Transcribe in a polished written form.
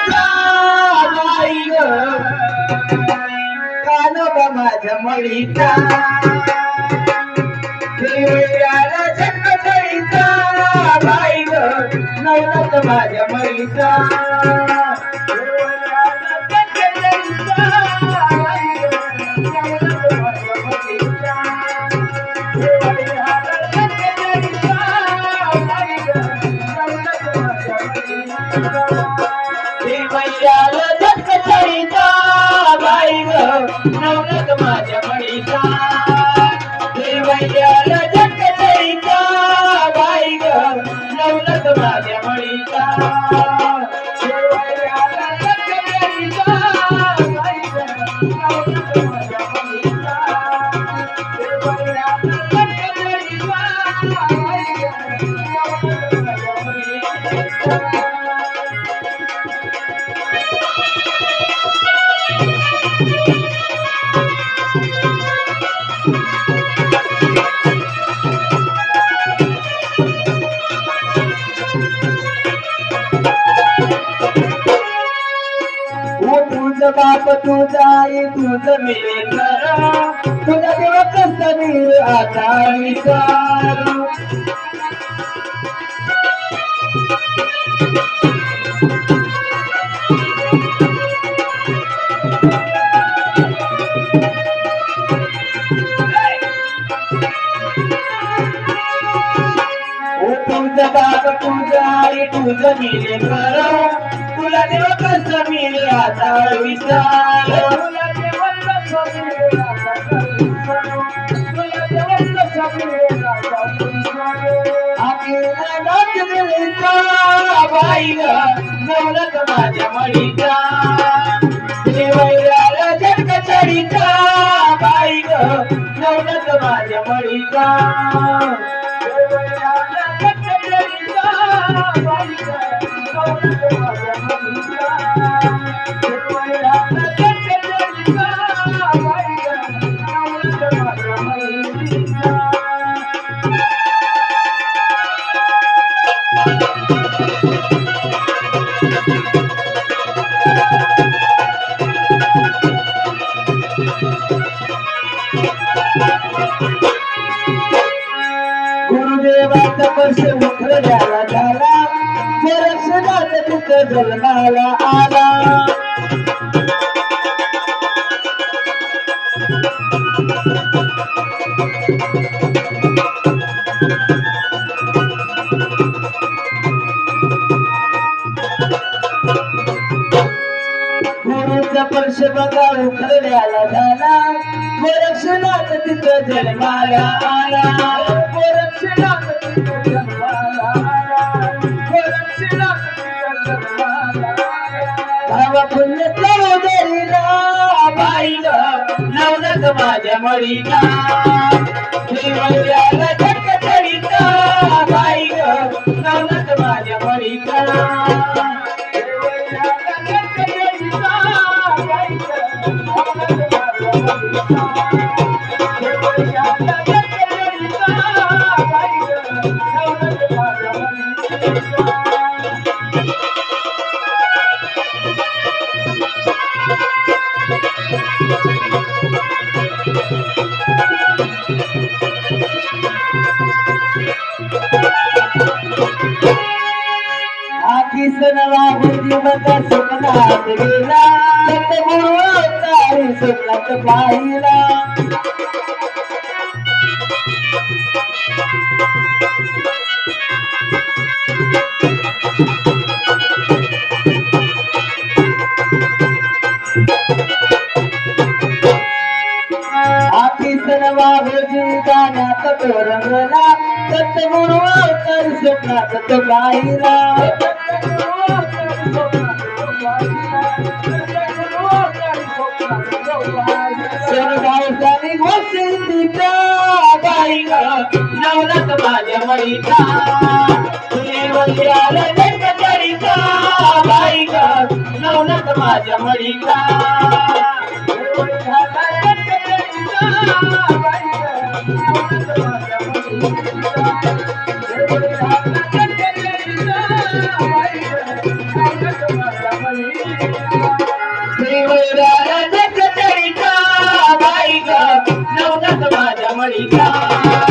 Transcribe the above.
मळीचा बाई ग कानोबा माझ्या मळीचा देवळाला जन्मथळीचा बाई ग नवनाथ माझ्या मळीचा देवळाला जन्मथळीचा बाई ग नवनाथ माझ्या मळीचा देवळाला जन्मथळीचा बाई ग नवनाथ माझ्या मळीचा तुझं बाप तुझा आई तुझं मिळेल तुझा देवा कसा मिळ आता विचार तुझं बाप तुझा आई तुझं मिळेल तुला देव कसं मिळेल आता विचार बाई ग नवनाथ माझ्या मळीचा देवळाला जन्मथळीचा बाई ग नवनाथ माझ्या मळीचा गुरुदेवाचा वर्ष उखळल्याला झाला गोरक्षनाथ तिथं जन्माला आला गुरुचा वर्ष बघा उखळल्याला झाला गोरक्षनाथ तिथं जन्माला आला गोरक्षनाथ तिथं जन्माला आला गोरक्षनाथ तिथं जन्माला भावा पुण्य सरोदरीला बाई ग नवनाथ माझ्या मळीचा देवळाला जन्मथळीचा बाई ग नवनाथ माझ्या मळीचा किसनवा जीवत सुखनात गेला सतगुरु अवतारी सुखनात पाहिला किसनवा गाण्यात तो रंगला सतगुरु अवतारी सुखनात पाहिला नवनाथ माझ्या मळीचा देवळाला जन्मथळीचा बाई ग नवनाथ माझ्या मळीचा Thank you. देवराला जग तरीचा बाई ग नवनाथ माझ्या मळीचा